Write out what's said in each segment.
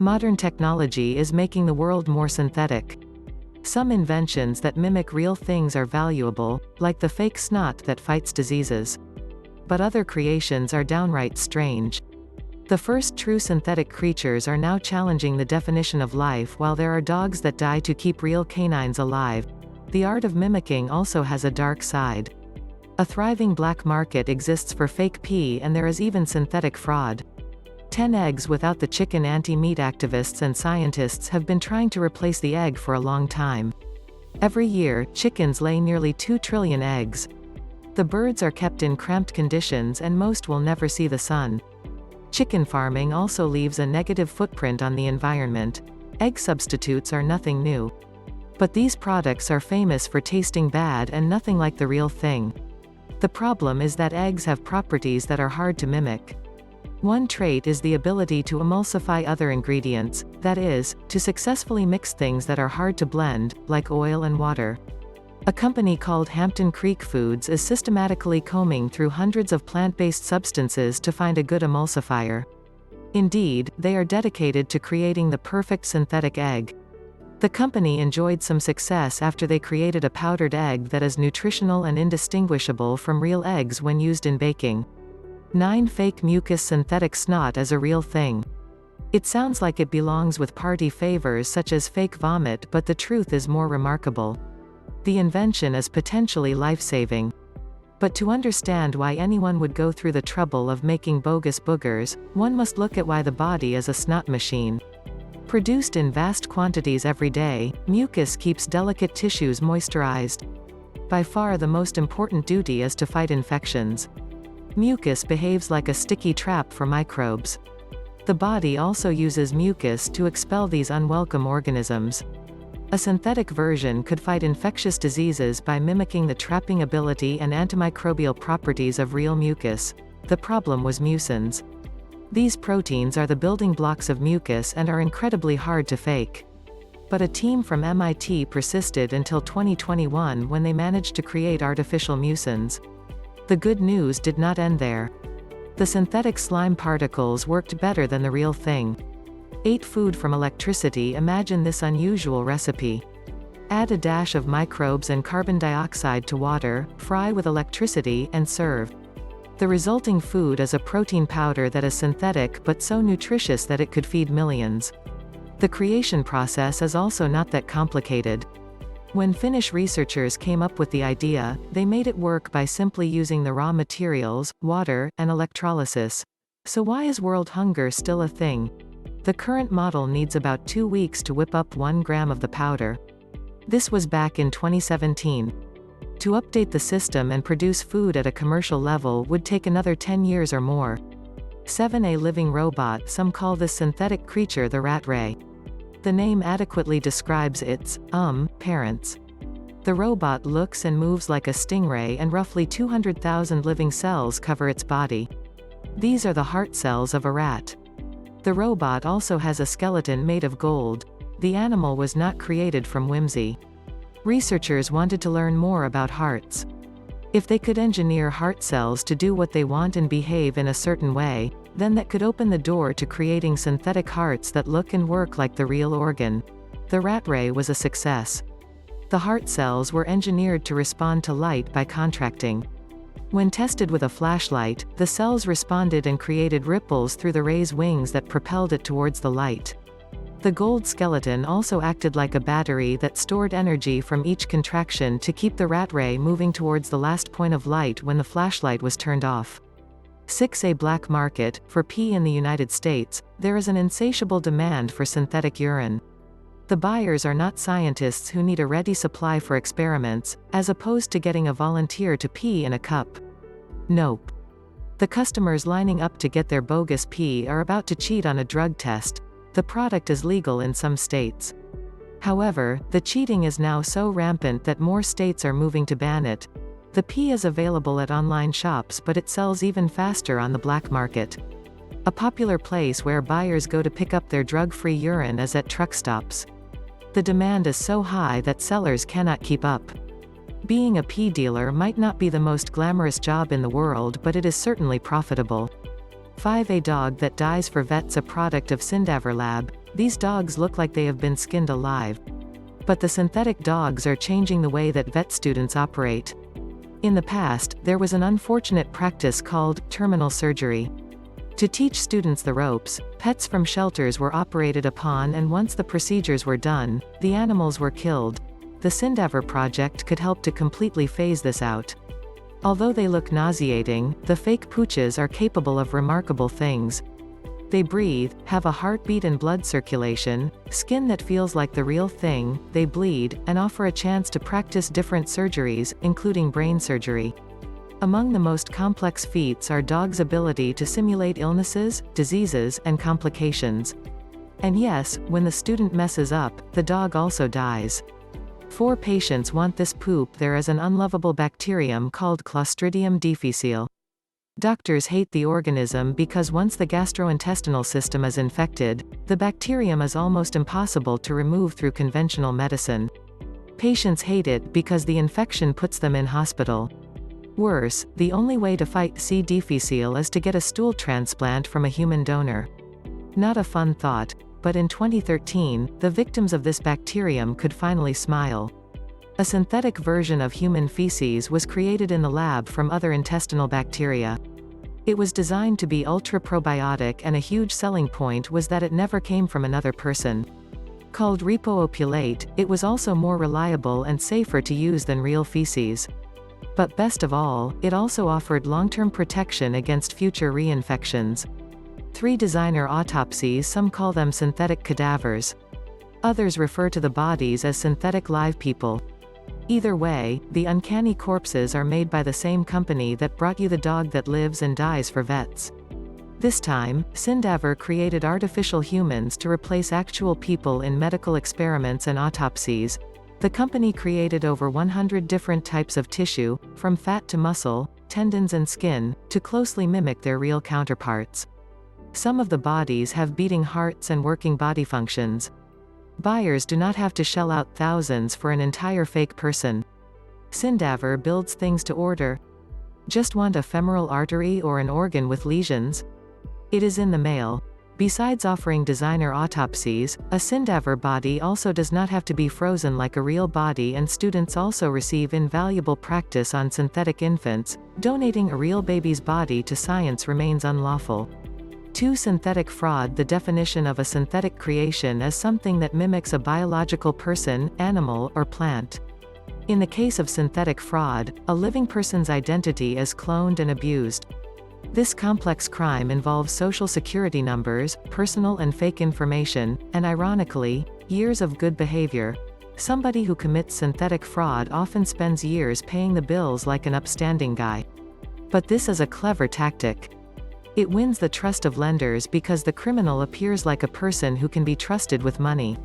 Modern technology is making the world more synthetic. Some inventions that mimic real things are valuable, like the fake snot that fights diseases. But other creations are downright strange. The first true synthetic creatures are now challenging the definition of life, while there are dogs that die to keep real canines alive. The art of mimicking also has a dark side. A thriving black market exists for fake pee, and there is even synthetic fraud. 10 eggs without the chicken. Anti-meat activists and scientists have been trying to replace the egg for a long time. Every year, chickens lay nearly 2 trillion eggs. The birds are kept in cramped conditions and most will never see the sun. Chicken farming also leaves a negative footprint on the environment. Egg substitutes are nothing new. But these products are famous for tasting bad and nothing like the real thing. The problem is that eggs have properties that are hard to mimic. One trait is the ability to emulsify other ingredients, that is, to successfully mix things that are hard to blend, like oil and water. A company called Hampton Creek Foods is systematically combing through hundreds of plant-based substances to find a good emulsifier. Indeed, they are dedicated to creating the perfect synthetic egg. The company enjoyed some success after they created a powdered egg that is nutritional and indistinguishable from real eggs when used in baking. 9 fake mucus. Synthetic snot is a real thing. It sounds like it belongs with party favors such as fake vomit, but the truth is more remarkable. The invention is potentially life-saving. But to understand why anyone would go through the trouble of making bogus boogers, one must look at why the body is a snot machine. Produced in vast quantities every day, mucus keeps delicate tissues moisturized. By far the most important duty is to fight infections. Mucus behaves like a sticky trap for microbes. The body also uses mucus to expel these unwelcome organisms. A synthetic version could fight infectious diseases by mimicking the trapping ability and antimicrobial properties of real mucus. The problem was mucins. These proteins are the building blocks of mucus and are incredibly hard to fake. But a team from MIT persisted until 2021 when they managed to create artificial mucins. The good news did not end there. The synthetic slime particles worked better than the real thing. Ate food from electricity. Imagine this unusual recipe. Add a dash of microbes and carbon dioxide to water, fry with electricity, and serve. The resulting food is a protein powder that is synthetic but so nutritious that it could feed millions. The creation process is also not that complicated. When Finnish researchers came up with the idea, they made it work by simply using the raw materials, water, and electrolysis. So why is world hunger still a thing? The current model needs about 2 weeks to whip up 1 gram of the powder. This was back in 2017. To update the system and produce food at a commercial level would take another 10 years or more. 7. A living robot. Some call this synthetic creature the rat ray. The name adequately describes its parents. The robot looks and moves like a stingray, and roughly 200,000 living cells cover its body. These are the heart cells of a rat. The robot also has a skeleton made of gold. The animal was not created from whimsy. Researchers wanted to learn more about hearts. If they could engineer heart cells to do what they want and behave in a certain way, then that could open the door to creating synthetic hearts that look and work like the real organ. The rat ray was a success. The heart cells were engineered to respond to light by contracting. When tested with a flashlight, the cells responded and created ripples through the ray's wings that propelled it towards the light. The gold skeleton also acted like a battery that stored energy from each contraction to keep the rat ray moving towards the last point of light when the flashlight was turned off. 6. A black market. For pee in the United States, there is an insatiable demand for synthetic urine. The buyers are not scientists who need a ready supply for experiments, as opposed to getting a volunteer to pee in a cup. Nope. The customers lining up to get their bogus pee are about to cheat on a drug test. The product is legal in some states. However, the cheating is now so rampant that more states are moving to ban it. The pee is available at online shops, but it sells even faster on the black market. A popular place where buyers go to pick up their drug-free urine is at truck stops. The demand is so high that sellers cannot keep up. Being a pee dealer might not be the most glamorous job in the world, but it is certainly profitable. 5. A dog that dies for vets. A product of Syndaver Lab, These dogs look like they have been skinned alive. But the synthetic dogs are changing the way that vet students operate. In the past, there was an unfortunate practice called terminal surgery. To teach students the ropes, pets from shelters were operated upon, and once the procedures were done, the animals were killed. The ScienceSociety project could help to completely phase this out. Although they look nauseating, the fake pooches are capable of remarkable things. They breathe, have a heartbeat and blood circulation, skin that feels like the real thing, they bleed, and offer a chance to practice different surgeries, including brain surgery. Among the most complex feats are dogs' ability to simulate illnesses, diseases, and complications. And yes, when the student messes up, the dog also dies. 4 patients want this poop. There is an unlovable bacterium called Clostridium difficile. Doctors hate the organism because once the gastrointestinal system is infected, the bacterium is almost impossible to remove through conventional medicine. Patients hate it because the infection puts them in hospital. Worse, the only way to fight C. difficile is to get a stool transplant from a human donor. Not a fun thought, but in 2013, the victims of this bacterium could finally smile. A synthetic version of human feces was created in the lab from other intestinal bacteria. It was designed to be ultra-probiotic, and a huge selling point was that it never came from another person. Called repo-opulate, it was also more reliable and safer to use than real feces. But best of all, it also offered long-term protection against future reinfections. 3 designer autopsies. Some call them synthetic cadavers. Others refer to the bodies as synthetic live people. Either way, the uncanny corpses are made by the same company that brought you the dog that lives and dies for vets. This time, ScienceSociety created artificial humans to replace actual people in medical experiments and autopsies. The company created over 100 different types of tissue, from fat to muscle, tendons and skin, to closely mimic their real counterparts. Some of the bodies have beating hearts and working body functions. Buyers do not have to shell out thousands for an entire fake person. ScienceSociety builds things to order. Just want a femoral artery or an organ with lesions? It is in the mail. Besides offering designer autopsies, a ScienceSociety body also does not have to be frozen like a real body, and students also receive invaluable practice on synthetic infants. Donating a real baby's body to science remains unlawful. 2. Synthetic fraud. The definition of a synthetic creation is something that mimics a biological person, animal, or plant. In the case of synthetic fraud, a living person's identity is cloned and abused. This complex crime involves social security numbers, personal and fake information, and ironically, years of good behavior. Somebody who commits synthetic fraud often spends years paying the bills like an upstanding guy. But this is a clever tactic. It wins the trust of lenders because the criminal appears like a person who can be trusted with money.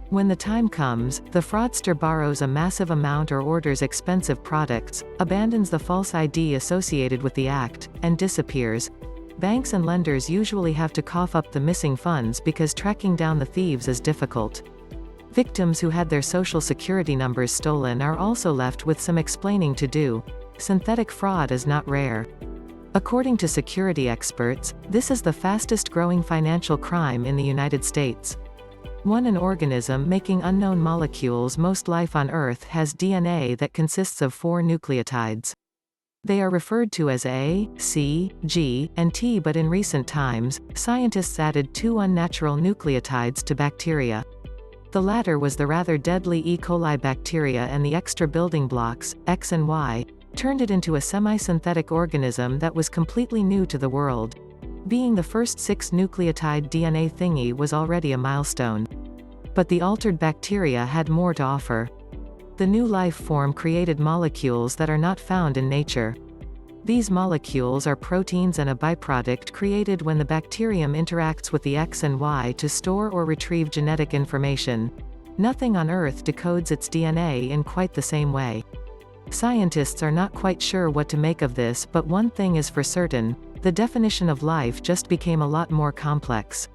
When the time comes, the fraudster borrows a massive amount or orders expensive products, abandons the false ID associated with the act, and disappears. Banks and lenders usually have to cough up the missing funds because tracking down the thieves is difficult. Victims who had their social security numbers stolen are also left with some explaining to do. Synthetic fraud is not rare. According to security experts, this is the fastest growing financial crime in the United States. An organism making unknown molecules. Most life on Earth has DNA that consists of 4 nucleotides. They are referred to as A, C, G, and T, but in recent times, scientists added 2 unnatural nucleotides to bacteria. The latter was the rather deadly E. coli bacteria, and the extra building blocks, X and Y, turned it into a semi-synthetic organism that was completely new to the world. Being the first 6 nucleotide DNA thingy was already a milestone. But the altered bacteria had more to offer. The new life form created molecules that are not found in nature. These molecules are proteins and a byproduct created when the bacterium interacts with the X and Y to store or retrieve genetic information. Nothing on Earth decodes its DNA in quite the same way. Scientists are not quite sure what to make of this, but one thing is for certain: the definition of life just became a lot more complex.